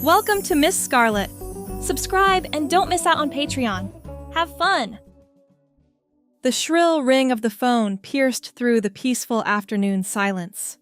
Welcome to Miss Scarlett. Subscribe and don't miss out on Patreon. Have fun! The shrill ring of the phone pierced through the peaceful afternoon silence.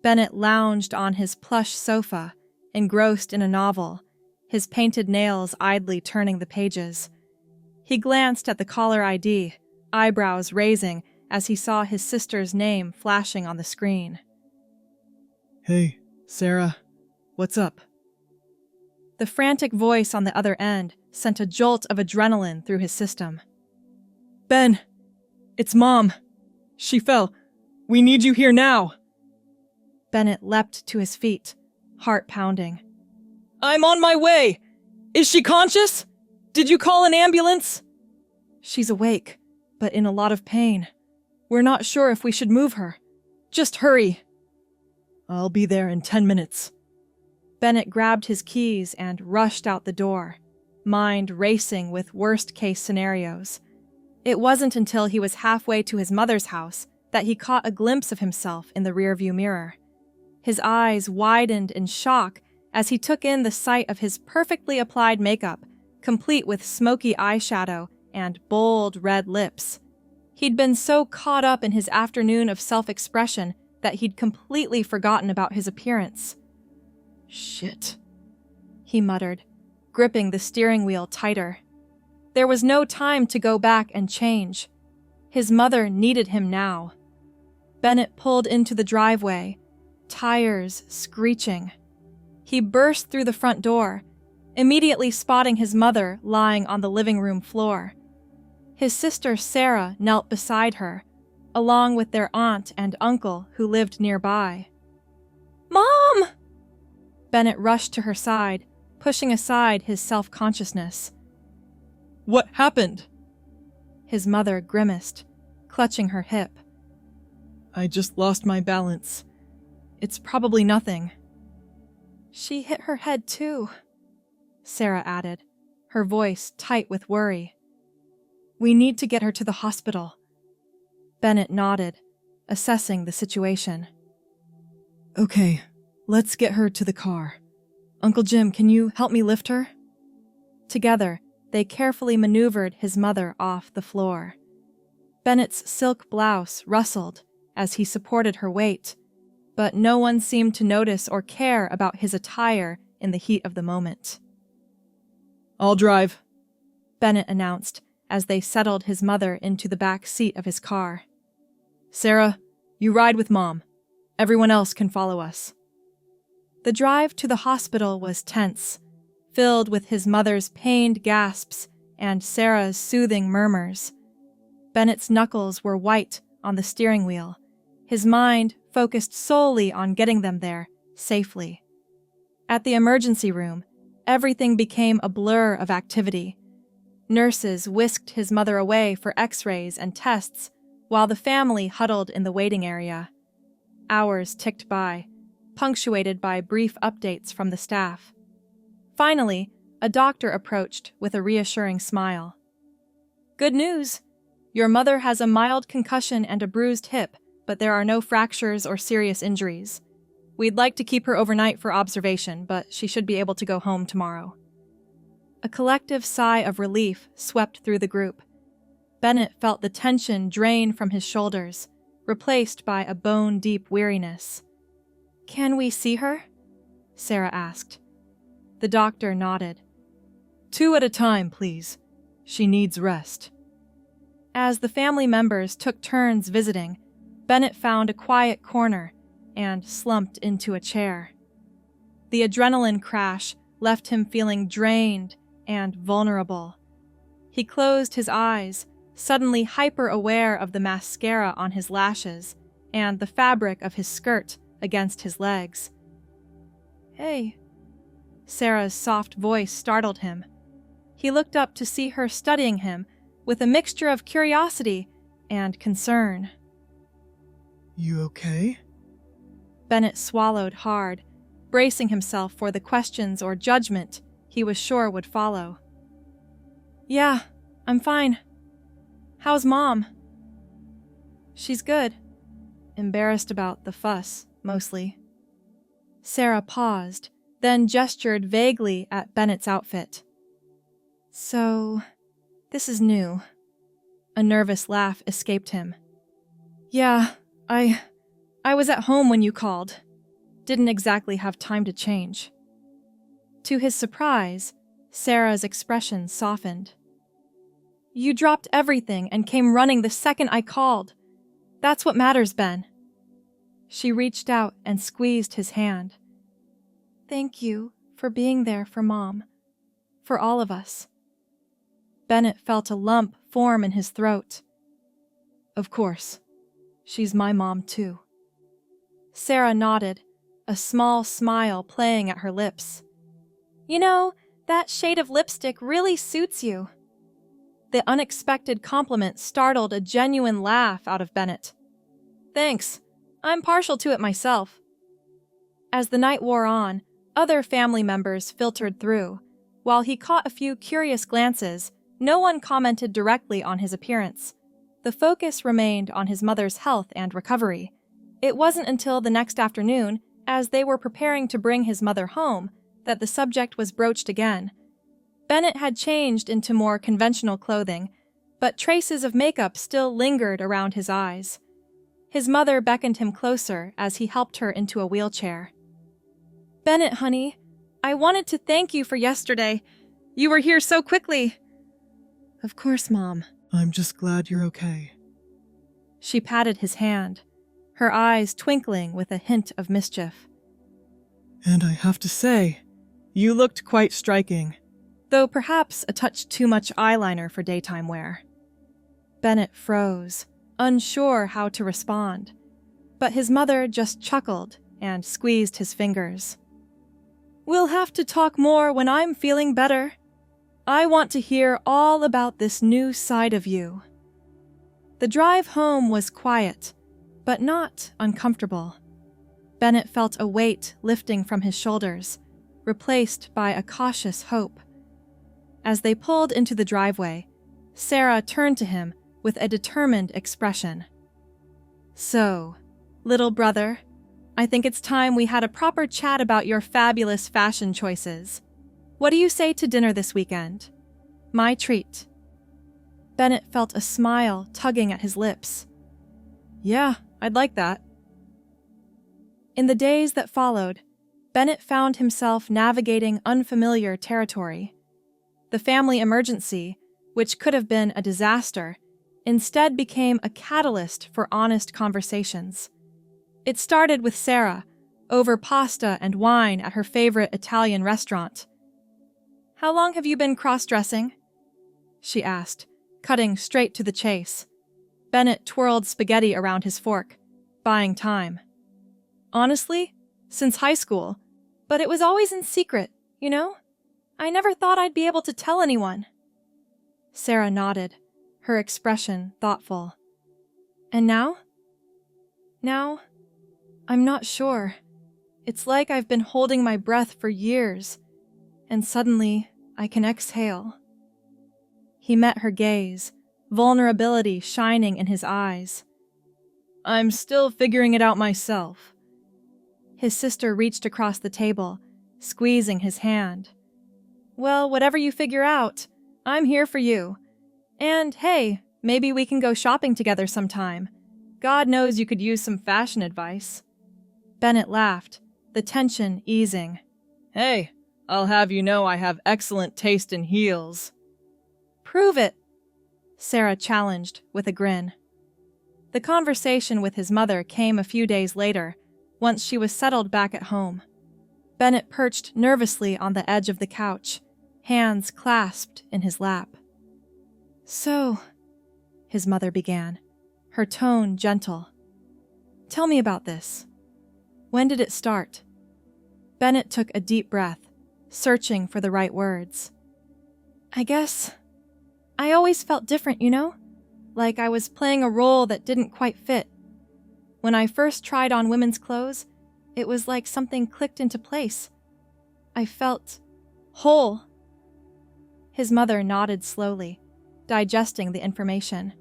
Bennett lounged on his plush sofa, engrossed in a novel, his painted nails idly turning the pages. He glanced at the caller ID, eyebrows raising as he saw his sister's name flashing on the screen. Hey, Sarah, what's up? The frantic voice on the other end sent a jolt of adrenaline through his system. Ben, it's Mom. She fell. We need you here now. Bennett leapt to his feet, heart pounding. I'm on my way. Is she conscious? Did you call an ambulance? She's awake, but in a lot of pain. We're not sure if we should move her. Just hurry. I'll be there in 10 minutes. Bennett grabbed his keys and rushed out the door, mind racing with worst-case scenarios. It wasn't until he was halfway to his mother's house that he caught a glimpse of himself in the rearview mirror. His eyes widened in shock as he took in the sight of his perfectly applied makeup, complete with smoky eyeshadow and bold red lips. He'd been so caught up in his afternoon of self-expression that he'd completely forgotten about his appearance. Shit, he muttered, gripping the steering wheel tighter. There was no time to go back and change. His mother needed him now. Bennett pulled into the driveway, tires screeching. He burst through the front door, immediately spotting his mother lying on the living room floor. His sister Sarah knelt beside her, along with their aunt and uncle who lived nearby. "Mom!" Bennett rushed to her side, pushing aside his self-consciousness. What happened? His mother grimaced, clutching her hip. I just lost my balance. It's probably nothing. She hit her head too, Sarah added, her voice tight with worry. We need to get her to the hospital. Bennett nodded, assessing the situation. Okay, let's get her to the car. Uncle Jim, can you help me lift her? Together, they carefully maneuvered his mother off the floor. Bennett's silk blouse rustled as he supported her weight, but no one seemed to notice or care about his attire in the heat of the moment. I'll drive, Bennett announced as they settled his mother into the back seat of his car. Sarah, you ride with Mom. Everyone else can follow us. The drive to the hospital was tense, filled with his mother's pained gasps and Sarah's soothing murmurs. Bennett's knuckles were white on the steering wheel, his mind focused solely on getting them there safely. At the emergency room, everything became a blur of activity. Nurses whisked his mother away for x-rays and tests, while the family huddled in the waiting area. Hours ticked by, punctuated by brief updates from the staff. Finally, a doctor approached with a reassuring smile. Good news! Your mother has a mild concussion and a bruised hip, but there are no fractures or serious injuries. We'd like to keep her overnight for observation, but she should be able to go home tomorrow. A collective sigh of relief swept through the group. Bennett felt the tension drain from his shoulders, replaced by a bone-deep weariness. Can we see her? Sarah asked. The doctor nodded. 2 at a time, please. She needs rest. As the family members took turns visiting, Bennett found a quiet corner and slumped into a chair. The adrenaline crash left him feeling drained and vulnerable. He closed his eyes, suddenly hyper-aware of the mascara on his lashes and the fabric of his skirt against his legs. Hey. Sarah's soft voice startled him. He looked up to see her studying him with a mixture of curiosity and concern. You okay? Bennett swallowed hard, bracing himself for the questions or judgment he was sure would follow. Yeah, I'm fine. How's Mom? She's good. Embarrassed about the fuss, mostly. Sarah paused, then gestured vaguely at Bennett's outfit. So, this is new. A nervous laugh escaped him. Yeah, I was at home when you called. Didn't exactly have time to change. To his surprise, Sarah's expression softened. You dropped everything and came running the second I called. That's what matters, Ben. She reached out and squeezed his hand. Thank you for being there for Mom. For all of us. Bennett felt a lump form in his throat. Of course. She's my mom, too. Sarah nodded, a small smile playing at her lips. You know, that shade of lipstick really suits you. The unexpected compliment startled a genuine laugh out of Bennett. Thanks. I'm partial to it myself. As the night wore on, other family members filtered through. While he caught a few curious glances, no one commented directly on his appearance. The focus remained on his mother's health and recovery. It wasn't until the next afternoon, as they were preparing to bring his mother home, that the subject was broached again. Bennett had changed into more conventional clothing, but traces of makeup still lingered around his eyes. His mother beckoned him closer as he helped her into a wheelchair. Bennett, honey, I wanted to thank you for yesterday. You were here so quickly. Of course, Mom. I'm just glad you're okay. She patted his hand, her eyes twinkling with a hint of mischief. And I have to say, you looked quite striking. Though perhaps a touch too much eyeliner for daytime wear. Bennett froze, unsure how to respond, but his mother just chuckled and squeezed his fingers. We'll have to talk more when I'm feeling better. I want to hear all about this new side of you. The drive home was quiet, but not uncomfortable. Bennett felt a weight lifting from his shoulders, replaced by a cautious hope. As they pulled into the driveway, Sarah turned to him with a determined expression. So, little brother, I think it's time we had a proper chat about your fabulous fashion choices. What do you say to dinner this weekend? My treat. Bennett felt a smile tugging at his lips. Yeah, I'd like that. In the days that followed, Bennett found himself navigating unfamiliar territory. The family emergency, which could have been a disaster, instead became a catalyst for honest conversations. It started with Sarah, over pasta and wine at her favorite Italian restaurant. How long have you been cross-dressing? She asked, cutting straight to the chase. Bennett twirled spaghetti around his fork, buying time. Honestly, since high school, but it was always in secret, you know? I never thought I'd be able to tell anyone. Sarah nodded, her expression thoughtful. And now? Now, I'm not sure. It's like I've been holding my breath for years, and suddenly I can exhale. He met her gaze, vulnerability shining in his eyes. I'm still figuring it out myself. His sister reached across the table, squeezing his hand. Well, whatever you figure out, I'm here for you. And hey, maybe we can go shopping together sometime. God knows you could use some fashion advice. Bennett laughed, the tension easing. Hey, I'll have you know I have excellent taste in heels. Prove it, Sarah challenged with a grin. The conversation with his mother came a few days later, once she was settled back at home. Bennett perched nervously on the edge of the couch, hands clasped in his lap. So, his mother began, her tone gentle. Tell me about this. When did it start? Bennett took a deep breath, searching for the right words. I guess I always felt different, you know? Like I was playing a role that didn't quite fit. When I first tried on women's clothes, it was like something clicked into place. I felt whole. His mother nodded slowly, digesting the information.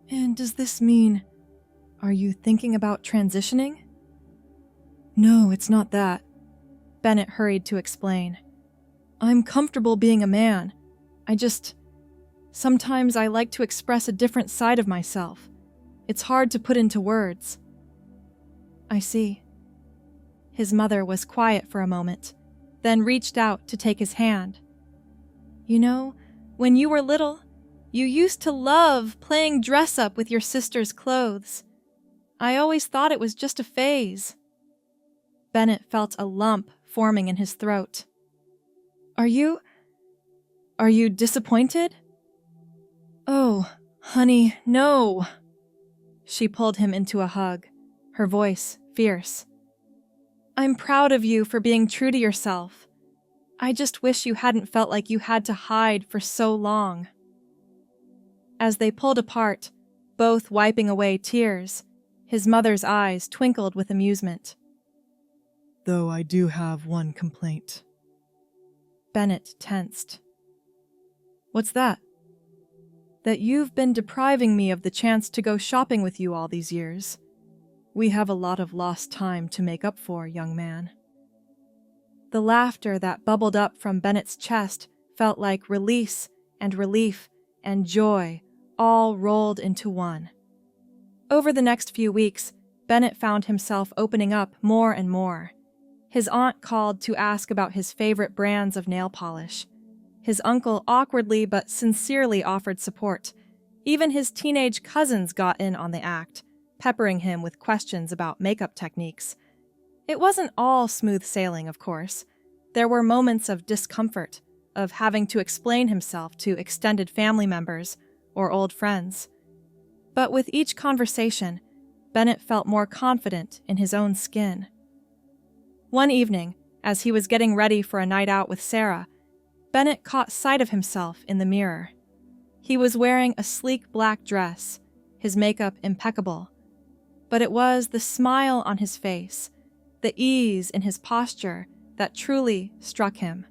And does this mean, are you thinking about transitioning? No, it's not that. Bennett hurried to explain. I'm comfortable being a man. Sometimes I like to express a different side of myself. It's hard to put into words. I see. His mother was quiet for a moment, then reached out to take his hand. You know, when you were little, you used to love playing dress-up with your sister's clothes. I always thought it was just a phase. Bennett felt a lump forming in his throat. Are you disappointed? Oh, honey, no. She pulled him into a hug, her voice fierce. I'm proud of you for being true to yourself. I just wish you hadn't felt like you had to hide for so long. As they pulled apart, both wiping away tears, his mother's eyes twinkled with amusement. Though I do have one complaint. Bennett tensed. What's that? That you've been depriving me of the chance to go shopping with you all these years. We have a lot of lost time to make up for, young man. The laughter that bubbled up from Bennett's chest felt like release and relief and joy all rolled into one. Over the next few weeks, Bennett found himself opening up more and more. His aunt called to ask about his favorite brands of nail polish. His uncle awkwardly but sincerely offered support. Even his teenage cousins got in on the act, peppering him with questions about makeup techniques. It wasn't all smooth sailing, of course. There were moments of discomfort, of having to explain himself to extended family members or old friends. But with each conversation, Bennett felt more confident in his own skin. One evening, as he was getting ready for a night out with Sarah, Bennett caught sight of himself in the mirror. He was wearing a sleek black dress, his makeup impeccable. But it was the smile on his face, the ease in his posture that truly struck him.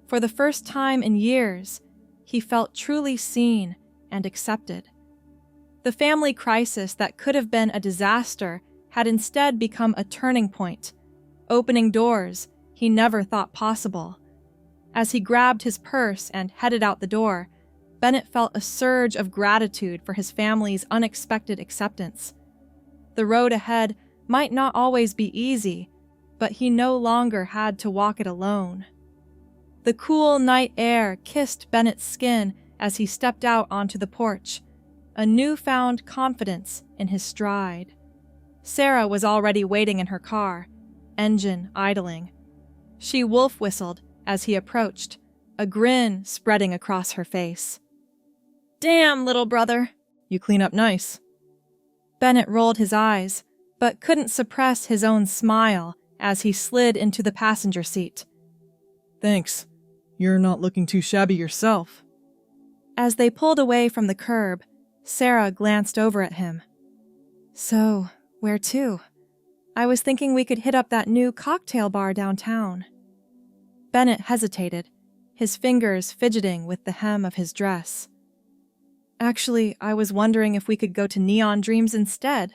For the first time in years, he felt truly seen and accepted. The family crisis that could have been a disaster had instead become a turning point, opening doors he never thought possible. As he grabbed his purse and headed out the door, Bennett felt a surge of gratitude for his family's unexpected acceptance. The road ahead might not always be easy, but he no longer had to walk it alone. The cool night air kissed Bennett's skin as he stepped out onto the porch, a newfound confidence in his stride. Sarah was already waiting in her car, engine idling. She wolf whistled as he approached, a grin spreading across her face. "Damn, little brother, you clean up nice." Bennett rolled his eyes, but couldn't suppress his own smile as he slid into the passenger seat. Thanks. You're not looking too shabby yourself. As they pulled away from the curb, Sarah glanced over at him. So, where to? I was thinking we could hit up that new cocktail bar downtown. Bennett hesitated, his fingers fidgeting with the hem of his dress. Actually, I was wondering if we could go to Neon Dreams instead.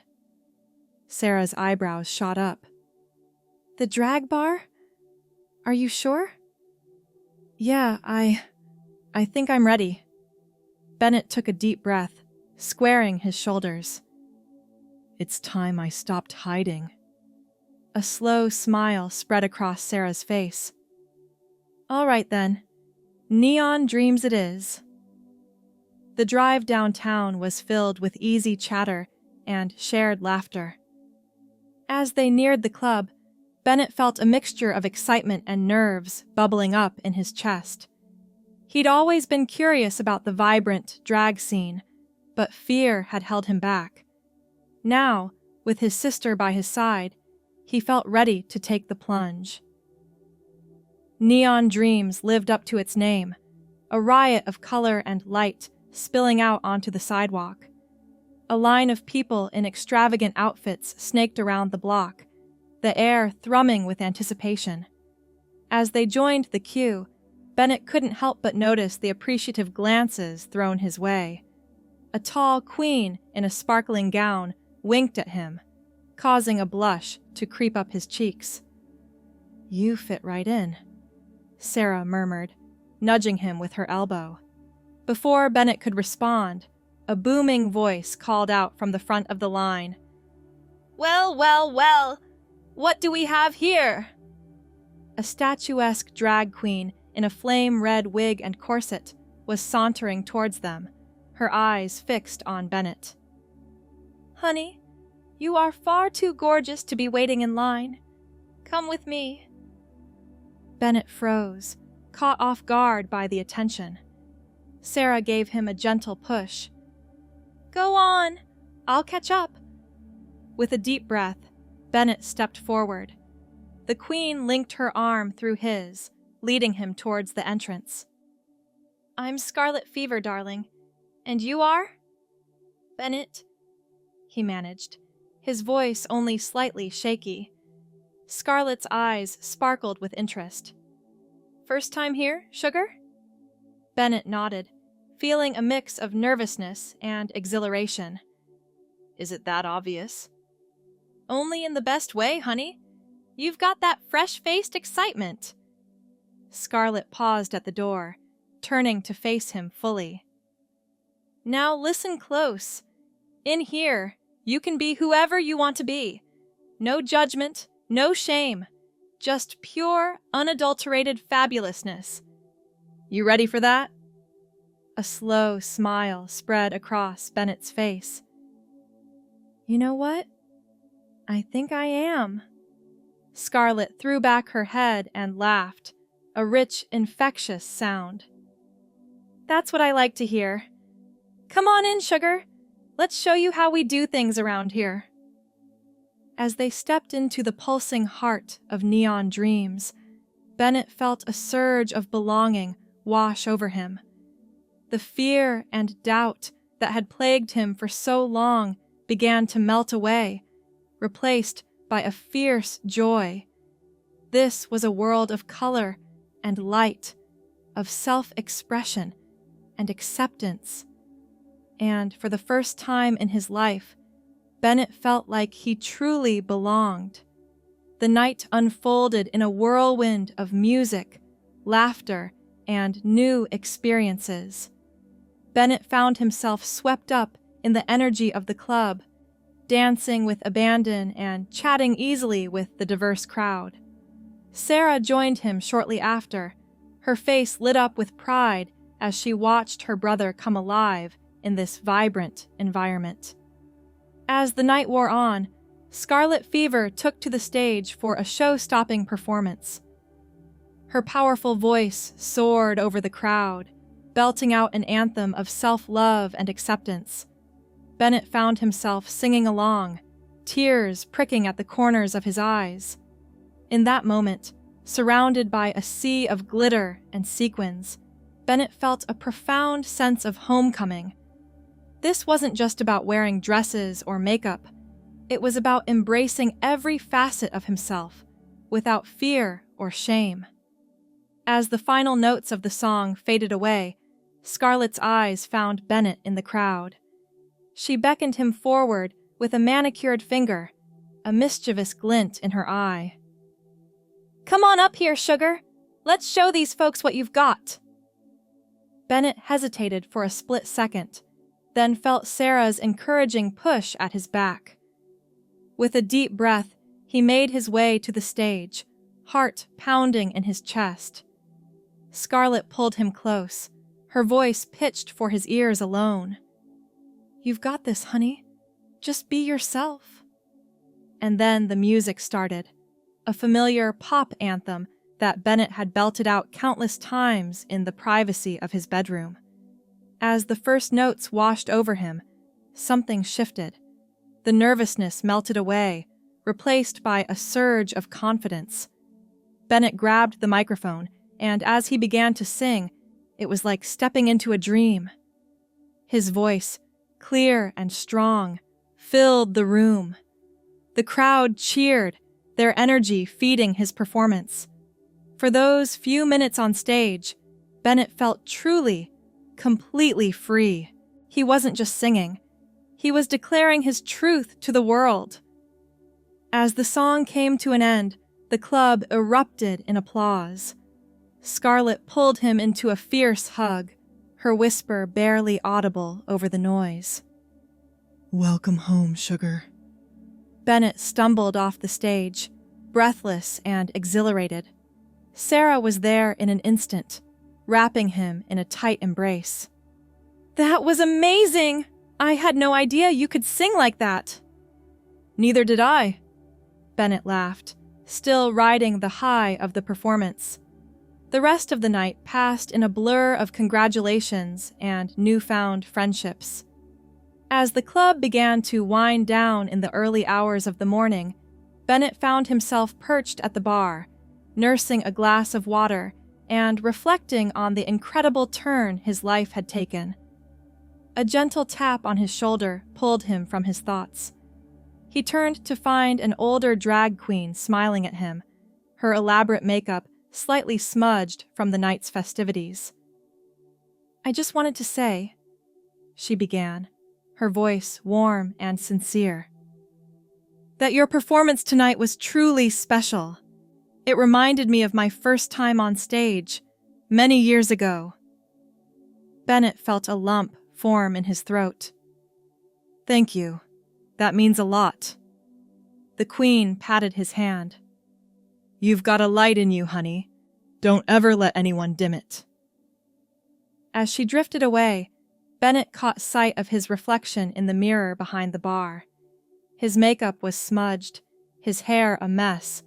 Sarah's eyebrows shot up. The drag bar? Are you sure? Yeah, I think I'm ready. Bennett took a deep breath, squaring his shoulders. It's time I stopped hiding. A slow smile spread across Sarah's face. All right then, Neon Dreams it is. The drive downtown was filled with easy chatter and shared laughter. As they neared the club, Bennett felt a mixture of excitement and nerves bubbling up in his chest. He'd always been curious about the vibrant drag scene, but fear had held him back. Now, with his sister by his side, he felt ready to take the plunge. Neon Dreams lived up to its name, a riot of color and light spilling out onto the sidewalk. A line of people in extravagant outfits snaked around the block, the air thrumming with anticipation. As they joined the queue, Bennett couldn't help but notice the appreciative glances thrown his way. A tall queen in a sparkling gown winked at him, causing a blush to creep up his cheeks. You fit right in, Sarah murmured, nudging him with her elbow. Before Bennett could respond, a booming voice called out from the front of the line. Well, well, well, what do we have here? A statuesque drag queen in a flame-red wig and corset was sauntering towards them, her eyes fixed on Bennett. Honey, you are far too gorgeous to be waiting in line. Come with me. Bennett froze, caught off guard by the attention. Sarah gave him a gentle push. Go on, I'll catch up. With a deep breath, Bennett stepped forward. The queen linked her arm through his, leading him towards the entrance. I'm Scarlet Fever, darling. And you are? Bennett, he managed, his voice only slightly shaky. Scarlett's eyes sparkled with interest. First time here, sugar? Bennett nodded, feeling a mix of nervousness and exhilaration. Is it that obvious? Only in the best way, honey. You've got that fresh-faced excitement. Scarlett paused at the door, turning to face him fully. Now listen close. In here, you can be whoever you want to be. No judgment, no shame. Just pure, unadulterated fabulousness. You ready for that? A slow smile spread across Bennett's face. You know what? I think I am. Scarlett threw back her head and laughed, a rich, infectious sound. That's what I like to hear. Come on in, sugar. Let's show you how we do things around here. As they stepped into the pulsing heart of neon dreams, Bennett felt a surge of belonging wash over him. The fear and doubt that had plagued him for so long began to melt away, replaced by a fierce joy. This was a world of color and light, of self-expression and acceptance. And for the first time in his life, Bennett felt like he truly belonged. The night unfolded in a whirlwind of music, laughter, and new experiences. Bennett found himself swept up in the energy of the club, dancing with abandon and chatting easily with the diverse crowd. Sarah joined him shortly after, her face lit up with pride as she watched her brother come alive in this vibrant environment. As the night wore on, Scarlet Fever took to the stage for a show-stopping performance. Her powerful voice soared over the crowd, belting out an anthem of self-love and acceptance. Bennett found himself singing along, tears pricking at the corners of his eyes. In that moment, surrounded by a sea of glitter and sequins, Bennett felt a profound sense of homecoming. This wasn't just about wearing dresses or makeup. It was about embracing every facet of himself, without fear or shame. As the final notes of the song faded away, Scarlett's eyes found Bennett in the crowd. She beckoned him forward with a manicured finger, a mischievous glint in her eye. Come on up here, sugar. Let's show these folks what you've got. Bennett hesitated for a split second, then felt Sarah's encouraging push at his back. With a deep breath, he made his way to the stage, heart pounding in his chest. Scarlett pulled him close, her voice pitched for his ears alone. You've got this, honey. Just be yourself. And then the music started, a familiar pop anthem that Bennett had belted out countless times in the privacy of his bedroom. As the first notes washed over him, something shifted. The nervousness melted away, replaced by a surge of confidence. Bennett grabbed the microphone, and as he began to sing, it was like stepping into a dream. His voice, clear and strong, filled the room. The crowd cheered, their energy feeding his performance. For those few minutes on stage, Bennett felt truly, completely free. He wasn't just singing. He was declaring his truth to the world. As the song came to an end, The club erupted in applause. Scarlett pulled him into a fierce hug, her whisper barely audible over the noise. "Welcome home, sugar." Bennett stumbled off the stage, breathless and exhilarated. Sarah was there in an instant, wrapping him in a tight embrace. "That was amazing! I had no idea you could sing like that." "Neither did I," Bennett laughed, still riding the high of the performance. The rest of the night passed in a blur of congratulations and newfound friendships. As the club began to wind down in the early hours of the morning, Bennett found himself perched at the bar, nursing a glass of water and reflecting on the incredible turn his life had taken. A gentle tap on his shoulder pulled him from his thoughts. He turned to find an older drag queen smiling at him, her elaborate makeup slightly smudged from the night's festivities. "I just wanted to say," she began, her voice warm and sincere, "that your performance tonight was truly special. It reminded me of my first time on stage, many years ago." Bennett felt a lump form in his throat. "Thank you. That means a lot." The queen patted his hand. "You've got a light in you, honey. Don't ever let anyone dim it." As she drifted away, Bennett caught sight of his reflection in the mirror behind the bar. His makeup was smudged, his hair a mess,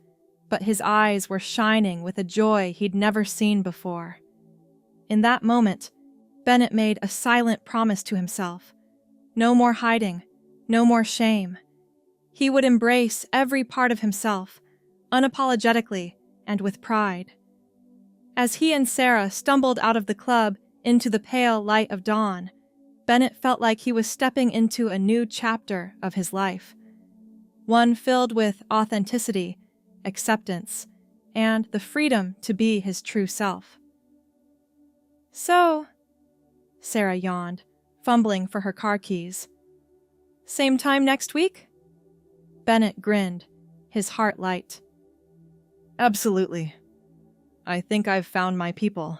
but his eyes were shining with a joy he'd never seen before. In that moment, Bennett made a silent promise to himself. No more hiding, no more shame. He would embrace every part of himself, unapologetically and with pride. As he and Sarah stumbled out of the club into the pale light of dawn, Bennett felt like he was stepping into a new chapter of his life. One filled with authenticity, acceptance, and the freedom to be his true self. "So," Sarah yawned, fumbling for her car keys. "Same time next week?" Bennett grinned, his heart light. "Absolutely. I think I've found my people."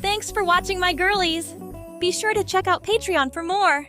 Thanks for watching, my girlies! Be sure to check out Patreon for more!